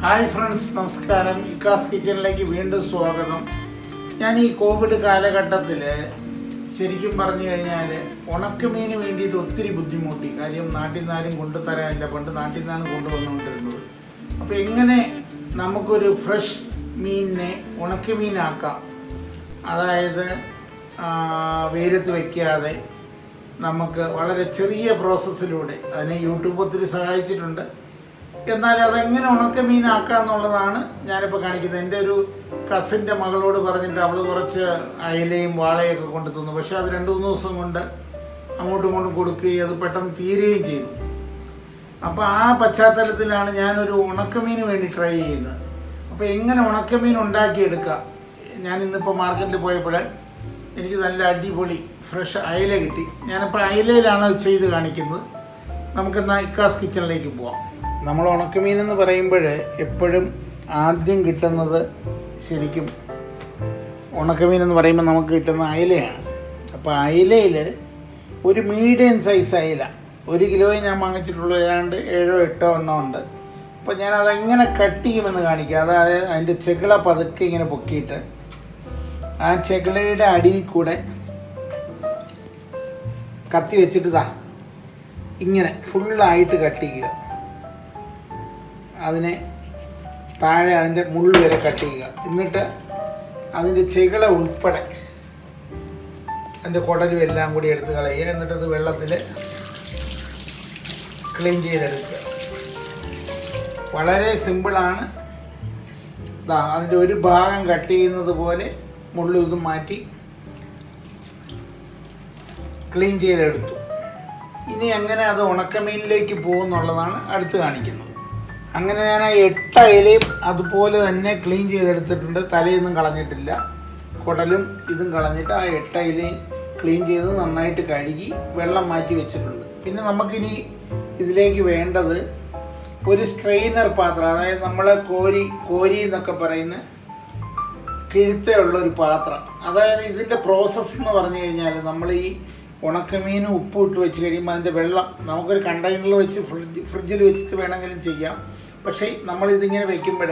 Hi friends, നമസ്കാരം. ഇക്കാസ് കിച്ചണിലേക്ക് വീണ്ടും സ്വാഗതം. ഞാൻ ഈ കോവിഡ് കാലഘട്ടത്തിൽ ശരിക്കും പറഞ്ഞു കഴിഞ്ഞാൽ ഉണക്കമീന് വേണ്ടിയിട്ട് ഒത്തിരി ബുദ്ധിമുട്ടി. കാര്യം നാട്ടിൽ നിന്നാലും കൊണ്ടുതരാനില്ല, പണ്ട് നാട്ടിൽ നിന്നാണ് കൊണ്ടുവന്നുകൊണ്ടിരുന്നത്. അപ്പോൾ എങ്ങനെ നമുക്കൊരു ഫ്രഷ് മീനിനെ ഉണക്കമീനാക്കാം, അതായത് വെയിലത്ത് വയ്ക്കാതെ നമുക്ക് വളരെ ചെറിയ പ്രോസസ്സിലൂടെ. അതിനെ യൂട്യൂബ് ഒത്തിരി സഹായിച്ചിട്ടുണ്ട്. എന്നാൽ അതെങ്ങനെ ഉണക്കമീനാക്കുക എന്നുള്ളതാണ് ഞാനിപ്പോൾ കാണിക്കുന്നത്. എൻ്റെ ഒരു കസിൻ്റെ മകളോട് പറഞ്ഞിട്ട് അവൾ കുറച്ച് അയലയും വാളയൊക്കെ കൊണ്ടു തന്നു. പക്ഷേ അത് 2-3 ദിവസം കൊണ്ട് അങ്ങോട്ടും ഇങ്ങോട്ടും കൊടുക്കുകയും അത് പെട്ടെന്ന് തീരുകയും ചെയ്തു. അപ്പോൾ ആ പശ്ചാത്തലത്തിലാണ് ഞാനൊരു ഉണക്കമീന് വേണ്ടി ട്രൈ ചെയ്യുന്നത്. അപ്പോൾ എങ്ങനെ ഉണക്കമീൻ ഉണ്ടാക്കിയെടുക്കാം. ഞാൻ ഇന്നിപ്പോൾ മാർക്കറ്റിൽ പോയപ്പോൾ എനിക്ക് നല്ല അടിപൊളി ഫ്രഷ് അയല കിട്ടി. ഞാനിപ്പോൾ അയലയിലാണ് ചെയ്ത് കാണിക്കുന്നത്. നമുക്കെന്നാൽ ഇക്കാസ് കിച്ചണിലേക്ക് പോവാം. നമ്മൾ ഉണക്കമീൻ എന്ന് പറയുമ്പോൾ എപ്പോഴും ആദ്യം കിട്ടുന്നത് ശരിക്കും ഉണക്കമീൻ എന്ന് പറയുമ്പോൾ നമുക്ക് കിട്ടുന്ന അയലയാണ്. അപ്പോൾ അയലയിൽ ഒരു മീഡിയം സൈസ് അയല 1 കിലോയെ ഞാൻ വാങ്ങിച്ചിട്ടുള്ളൂ. ഏതാണ്ട് 7-8 എണ്ണം ഉണ്ട്. അപ്പോൾ ഞാൻ അതെങ്ങനെ കട്ട് ചെയ്യുമെന്ന് കാണിക്കാം. അതായത് അതിൻ്റെ ചെകിള പതുക്കെ ഇങ്ങനെ പൊക്കിയിട്ട് ആ ചെകിളയുടെ അടിയിൽ കൂടെ കത്തി വെച്ചിട്ട് ഇങ്ങനെ ഫുള്ളായിട്ട് കട്ട് ചെയ്യുക. അതിനെ താഴെ അതിൻ്റെ മുള്ള് വരെ കട്ട് ചെയ്യുക. എന്നിട്ട് അതിൻ്റെ ചെകിള ഉൾപ്പെടെ അതിൻ്റെ കുടലും എല്ലാം കൂടി എടുത്ത് കളയുക. എന്നിട്ടത് വെള്ളത്തിൽ ക്ലീൻ ചെയ്തെടുക്കുക. വളരെ സിമ്പിളാണ്. അതിൻ്റെ ഒരു ഭാഗം കട്ട് ചെയ്യുന്നത് പോലെ മുള്ളും ഇതും മാറ്റി ക്ലീൻ ചെയ്തെടുത്തു. ഇനി എങ്ങനെ അത് ഉണക്കമീനിലേക്ക് പോകുമെന്നുള്ളതാണ് അടുത്ത് കാണിക്കുന്നത്. അങ്ങനെ ഞാൻ ആ 8 അയലയും അതുപോലെ തന്നെ ക്ലീൻ ചെയ്തെടുത്തിട്ടുണ്ട്. തലയൊന്നും കളഞ്ഞിട്ടില്ല, കുടലും ഇതും കളഞ്ഞിട്ട് ആ 8 അയലയും ക്ലീൻ ചെയ്ത് നന്നായിട്ട് കഴുകി വെള്ളം മാറ്റി വെച്ചിട്ടുണ്ട്. പിന്നെ നമുക്കിനി ഇതിലേക്ക് വേണ്ടത് ഒരു സ്ട്രെയിനർ പാത്രം, അതായത് നമ്മൾ കോരി എന്നൊക്കെ പറയുന്ന കിഴുത്തുള്ളൊരു പാത്രം. അതായത് ഇതിൻ്റെ പ്രോസസ്സ് എന്ന് പറഞ്ഞു കഴിഞ്ഞാൽ നമ്മൾ ഈ ഉണക്കമീനും ഉപ്പ് ഇട്ട് വെച്ച് കഴിയുമ്പോൾ അതിൻ്റെ വെള്ളം നമുക്കൊരു കണ്ടെയ്നറിൽ വെച്ച് ഫ്രിഡ്ജിൽ വെച്ചിട്ട് വേണമെങ്കിലും ചെയ്യാം. പക്ഷേ നമ്മളിതിങ്ങനെ വെക്കുമ്പോൾ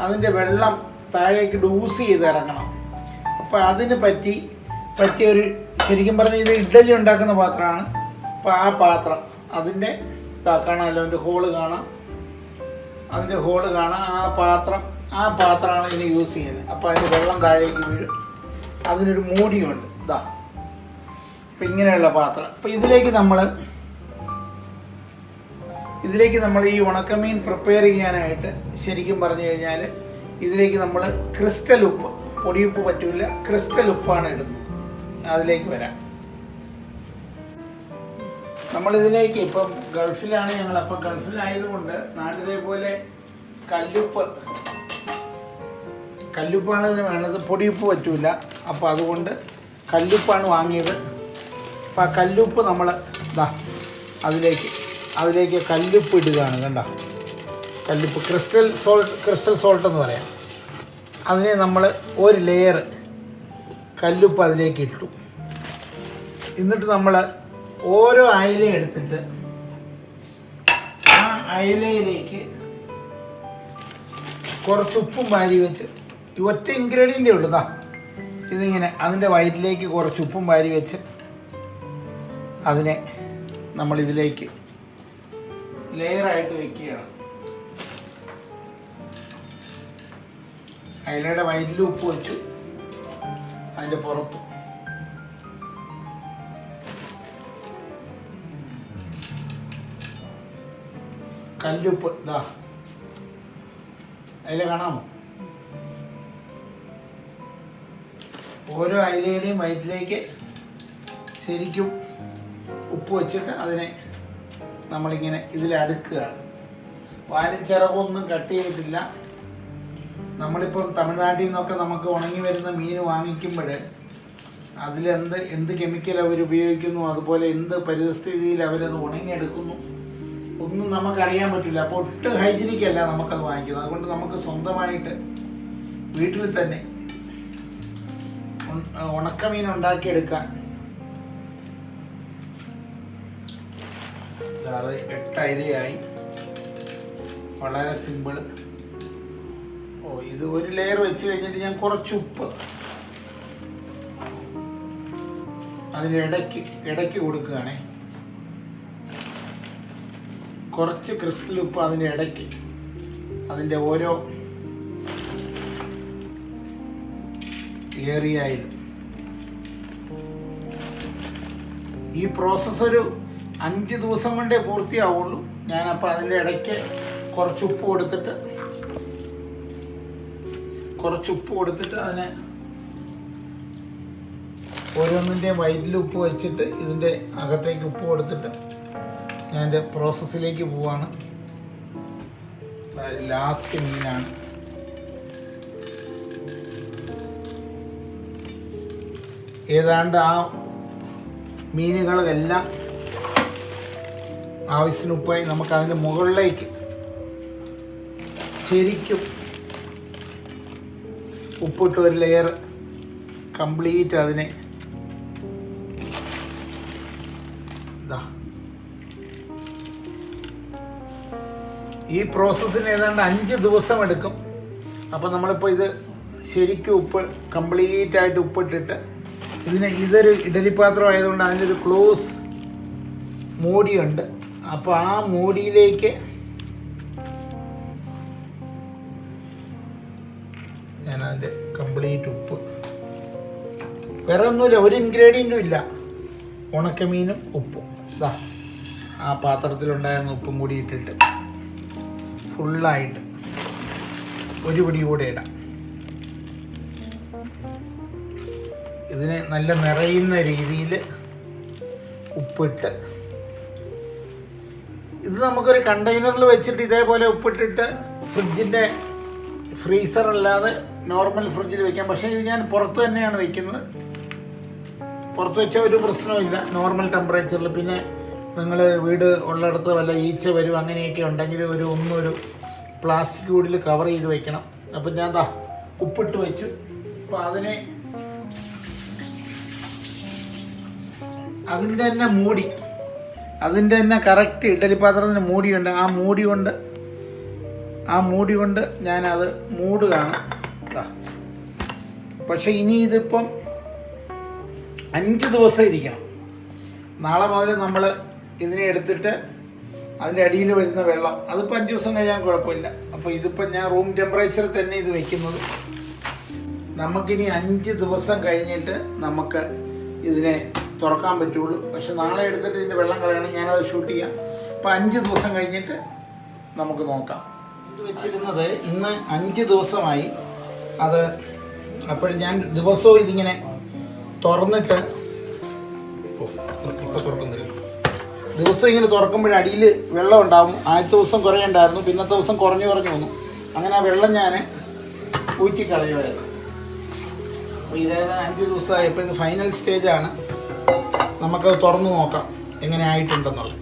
അതിൻ്റെ വെള്ളം താഴേക്ക് ഡൂസ് ചെയ്ത് ഇറങ്ങണം. അപ്പോൾ അതിന് പറ്റിയൊരു ശരിക്കും പറഞ്ഞാൽ ഇത് ഇഡ്ഡലി ഉണ്ടാക്കുന്ന പാത്രമാണ്. അപ്പോൾ ആ പാത്രം അതിൻ്റെ കാണാമല്ലോ, അതിൻ്റെ ഹോള് കാണാം, അതിൻ്റെ ഹോള് കാണാം. ആ പാത്രമാണ് ഇതിന് യൂസ് ചെയ്യുന്നത്. അപ്പോൾ അതിൻ്റെ വെള്ളം താഴേക്ക് വീഴും. അതിനൊരു മൂടിയുണ്ട്. അപ്പം ഇങ്ങനെയുള്ള പാത്രം. അപ്പോൾ ഇതിലേക്ക് നമ്മൾ ഈ ഉണക്കമീൻ പ്രിപ്പയർ ചെയ്യാനായിട്ട് ശരിക്കും പറഞ്ഞു കഴിഞ്ഞാൽ ഇതിലേക്ക് നമ്മൾ ക്രിസ്റ്റൽ ഉപ്പ്, പൊടിയുപ്പ് പറ്റില്ല, ക്രിസ്റ്റൽ ഉപ്പാണ് ഇടുന്നത്. അതിലേക്ക് വരാം. നമ്മളിതിലേക്ക് ഇപ്പം ഗൾഫിലാണ് ഞങ്ങൾ. അപ്പം ഗൾഫിലായതുകൊണ്ട് നാട്ടിലെ പോലെ കല്ലുപ്പാണ് ഇതിന് വേണ്ടത്, പൊടിയുപ്പ് പറ്റില്ല. അപ്പോൾ അതുകൊണ്ട് കല്ലുപ്പാണ് വാങ്ങിയത്. അപ്പോൾ ആ കല്ലുപ്പ് നമ്മൾ അതിലേക്ക് കല്ലുപ്പ് ഇടുകയാണ്. കണ്ടോ, കല്ലുപ്പ് ക്രിസ്റ്റൽ സോൾട്ട് എന്ന് പറയാം. അതിനെ നമ്മൾ ഒരു ലെയർ കല്ലുപ്പ് അതിലേക്ക് ഇട്ടു. എന്നിട്ട് നമ്മൾ ഓരോ അയലയും എടുത്തിട്ട് ആ അയലയിലേക്ക് കുറച്ച് ഉപ്പും വാരി വെച്ച്, ഒറ്റ ഇൻഗ്രീഡിയൻ്റേ ഉള്ളൂ. ഇതിങ്ങനെ അതിൻ്റെ വയറ്റിലേക്ക് കുറച്ച് ഉപ്പും വാരി വെച്ച് അതിനെ നമ്മളിതിലേക്ക് ലെയറായിട്ട് വെക്കുകയാണ്. അയലയുടെ വയറ്റിൽ ഉപ്പ് വെച്ചു, അതിൻ്റെ പുറത്തും കല്ലുപ്പ്. അയല കാണാമോ? ഓരോ അയലയുടെയും വയറ്റിലേക്ക് ശരിക്കും ഉപ്പ് വെച്ചിട്ട് അതിനെ നമ്മളിങ്ങനെ ഇതിലടുക്കുകയാണ്. വാലും ചിറകൊന്നും കട്ട് ചെയ്തിട്ടില്ല. നമ്മളിപ്പം തമിഴ്നാട്ടിൽ നിന്നൊക്കെ നമുക്ക് ഉണങ്ങി വരുന്ന മീൻ വാങ്ങിക്കുമ്പോൾ എന്ത് കെമിക്കൽ അവർ ഉപയോഗിക്കുന്നു, അതുപോലെ എന്ത് പരിസ്ഥിതിയിൽ അവരത് ഉണങ്ങിയെടുക്കുന്നു ഒന്നും നമുക്കറിയാൻ പറ്റില്ല. അപ്പോൾ ഒട്ടും ഹൈജീനിക്കല്ല നമുക്കത് വാങ്ങിക്കുന്നത്. അതുകൊണ്ട് നമുക്ക് സ്വന്തമായിട്ട് വീട്ടിൽ തന്നെ ഉണക്കമീൻ ഉണ്ടാക്കിയെടുക്കാൻ അത് 8 അയലയായി. വളരെ സിമ്പിൾ. ഇത് ഒരു ലെയർ വെച്ച് കഴിഞ്ഞിട്ട് ഞാൻ കുറച്ച് ഉപ്പ് ഇടയ്ക്ക് കൊടുക്കുകയാണേ. കുറച്ച് ക്രിസ്റ്റൽ ഉപ്പ് അതിൻ്റെ ഇടയ്ക്ക്, അതിൻ്റെ ഓരോ ഏറിയയിലും. ഈ പ്രോസസ്സ് ഒരു 5 ദിവസം കൊണ്ടേ പൂർത്തിയാവുള്ളൂ. ഞാനപ്പോൾ അതിൻ്റെ ഇടയ്ക്ക് കുറച്ച് ഉപ്പ് കൊടുത്തിട്ട് അതിനെ ഓരോന്നിൻ്റെയും വയറ്റിൽ ഉപ്പ് വെച്ചിട്ട് ഇതിൻ്റെ അകത്തേക്ക് ഉപ്പ് കൊടുത്തിട്ട് ഞാൻ എൻ്റെ പ്രോസസ്സിലേക്ക് പോവാണ്. ലാസ്റ്റ് മീനാണ്. ഏതാണ്ട് ആ മീനുകളെല്ലാം ആവശ്യത്തിന് ഉപ്പായി നമുക്കതിൻ്റെ മുകളിലേക്ക് ശരിക്കും ഉപ്പിട്ട് ഒരു ലെയർ കംപ്ലീറ്റ് അതിനെ ഈ പ്രോസസ്സിന് ഏതാണ്ട് 5 ദിവസം എടുക്കും. അപ്പോൾ നമ്മളിപ്പോൾ ഇത് ശരിക്കും ഉപ്പ് കംപ്ലീറ്റ് ആയിട്ട് ഉപ്പിട്ടിട്ട് ഇതൊരു ഇഡലി പാത്രം ആയതുകൊണ്ട് അതിൻ്റെ ഒരു ക്ലോസ് മൂടിയുണ്ട്. അപ്പോൾ ആ മൂടിയിലേക്ക് ഞാനതിൻ്റെ കംപ്ലീറ്റ് ഉപ്പ്, വേറെ ഒന്നുമില്ല, ഒരു ഇൻഗ്രീഡിയൻറ്റും ഇല്ല, ഉണക്കമീനും ഉപ്പും ആ പാത്രത്തിലുണ്ടായിരുന്ന ഉപ്പും കൂടി ഇട്ടിട്ട് ഫുള്ളായിട്ട് ഒരു പിടി കൂടെ ഇടാം. ഇതിനെ നല്ല നിറയുന്ന രീതിയിൽ ഉപ്പിട്ട് ഇത് നമുക്കൊരു കണ്ടെയ്നറിൽ വെച്ചിട്ട് ഇതേപോലെ ഉപ്പിട്ടിട്ട് ഫ്രീസർ അല്ലാതെ നോർമൽ ഫ്രിഡ്ജിൽ വെക്കാം. പക്ഷേ ഇത് ഞാൻ പുറത്ത് തന്നെയാണ് വയ്ക്കുന്നത്. പുറത്ത് വെച്ചാൽ ഒരു പ്രശ്നമില്ല, നോർമൽ ടെമ്പറേച്ചറിൽ. പിന്നെ നിങ്ങൾ വീട് ഉള്ളിടത്ത് വല്ല ഈച്ച വരും അങ്ങനെയൊക്കെ ഉണ്ടെങ്കിൽ ഒരു പ്ലാസ്റ്റിക് കൂടിൽ കവർ ചെയ്ത് വെക്കണം. അപ്പം ഞാൻ ഉപ്പിട്ട് വെച്ചു. അപ്പോൾ അതിൻ്റെ തന്നെ മൂടി, അതിൻ്റെ തന്നെ കറക്റ്റ് ഇഡലി പാത്രത്തിന് മൂടിയുണ്ട്. ആ മൂടി കൊണ്ട് ഞാനത് മൂടുകയാണ്. പക്ഷേ ഇനി ഇതിപ്പം 5 ദിവസം ഇരിക്കണം. നാളെ മുതൽ നമ്മൾ ഇതിനെ എടുത്തിട്ട് അതിൻ്റെ അടിയിൽ വരുന്ന വെള്ളം അതിപ്പോൾ 5 ദിവസം കഴിയാൻ കുഴപ്പമില്ല. അപ്പോൾ ഇതിപ്പോൾ ഞാൻ റൂം ടെമ്പറേച്ചറിൽ തന്നെ ഇത് വയ്ക്കുന്നത്. നമുക്കിനി 5 ദിവസം കഴിഞ്ഞിട്ട് നമുക്ക് ഇതിനെ തുറക്കാൻ പറ്റുള്ളൂ. പക്ഷെ നാളെ എടുത്തിട്ട് ഇതിൻ്റെ വെള്ളം കളയണം, ഞാനത് ഷൂട്ട് ചെയ്യാം. അപ്പോൾ 5 ദിവസം കഴിഞ്ഞിട്ട് നമുക്ക് നോക്കാം. ഇത് വെച്ചിരുന്നത് ഇന്ന് 5 ദിവസമായി. അപ്പോൾ ഞാൻ ദിവസവും ഇതിങ്ങനെ തുറന്നിട്ട് ദിവസം ഇങ്ങനെ തുറക്കുമ്പോൾ അടിയിൽ വെള്ളം ഉണ്ടാവും. ആദ്യത്തെ ദിവസം കുറേ ഉണ്ടായിരുന്നു, പിന്നത്തെ ദിവസം കുറഞ്ഞു വന്നു. അങ്ങനെ ആ വെള്ളം ഞാൻ ഊറ്റിക്കളയുമായിരുന്നു. അപ്പോൾ ഇതായത് 5 ദിവസമായി. ഇപ്പോൾ ഇത് ഫൈനൽ സ്റ്റേജാണ്. നമുക്കത് തുറന്നു നോക്കാം എങ്ങനെ ആയിട്ടുണ്ടെന്നുള്ളത്.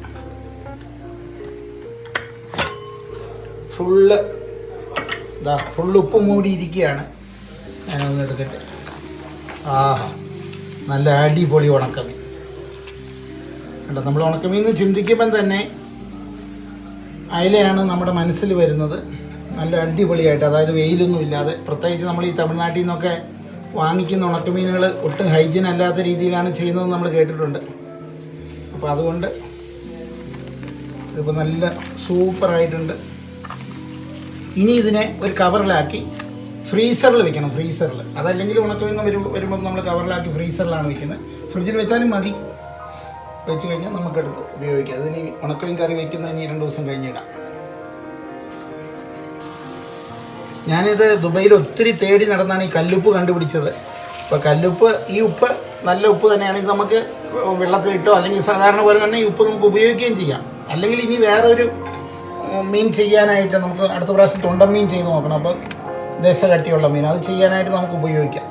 ഫുള്ള് ഉപ്പ് മൂടിയിരിക്കുകയാണ്. ഞാനൊന്ന് എടുക്കട്ടെ. നല്ല അടിപൊളി ഉണക്കമീൻ കണ്ടോ. നമ്മൾ ഉണക്കമീൻ എന്ന് ചിന്തിക്കുമ്പം തന്നെ അയലയാണ് നമ്മുടെ മനസ്സിൽ വരുന്നത്. നല്ല അടിപൊളിയായിട്ട്, അതായത് വെയിലൊന്നും ഇല്ലാതെ. പ്രത്യേകിച്ച് നമ്മൾ ഈ തമിഴ്നാട്ടിൽ നിന്നൊക്കെ വാങ്ങിക്കുന്ന ഉണക്കമീനുകൾ ഒട്ടും ഹൈജീൻ അല്ലാത്ത രീതിയിലാണ് ചെയ്യുന്നത് നമ്മൾ കേട്ടിട്ടുണ്ട്. അപ്പോൾ അതുകൊണ്ട് ഇതിപ്പോൾ നല്ല സൂപ്പറായിട്ടുണ്ട്. ഇനി ഇതിനെ ഒരു കവറിലാക്കി ഫ്രീസറിൽ വെക്കണം. ഫ്രീസറിൽ അതല്ലെങ്കിൽ ഉണക്കമീൻ വരുമ്പോൾ നമ്മൾ കവറിലാക്കി ഫ്രീസറിലാണ് വെക്കുന്നത്. ഫ്രിഡ്ജിൽ വെച്ചാലും മതി. വെച്ച് കഴിഞ്ഞാൽ നമുക്കെടുത്ത് ഉപയോഗിക്കാം. അതിന് ഉണക്കമീൻ കറി വയ്ക്കുന്നതിന് 2 ദിവസം കഴിഞ്ഞിടാം. ഞാനിത് ദുബൈയിൽ ഒത്തിരി തേടി നടന്നാണ് ഈ കല്ലുപ്പ് കണ്ടുപിടിച്ചത്. അപ്പോൾ കല്ലുപ്പ്, ഈ ഉപ്പ് നല്ല ഉപ്പ് തന്നെയാണ്. ഇത് നമുക്ക് വെള്ളത്തിലിട്ടോ അല്ലെങ്കിൽ സാധാരണ പോലെ തന്നെ ഈ ഉപ്പ് നമുക്ക് ഉപയോഗിക്കുകയും ചെയ്യാം. അല്ലെങ്കിൽ ഇനി വേറൊരു മീൻ ചെയ്യാനായിട്ട് നമുക്ക് അടുത്ത പ്രാവശ്യം തൊണ്ടൻ മീൻ ചെയ്ത് നോക്കണം. അപ്പോൾ ദേശകട്ടിയുള്ള മീൻ അത് ചെയ്യാനായിട്ട് നമുക്ക് ഉപയോഗിക്കാം.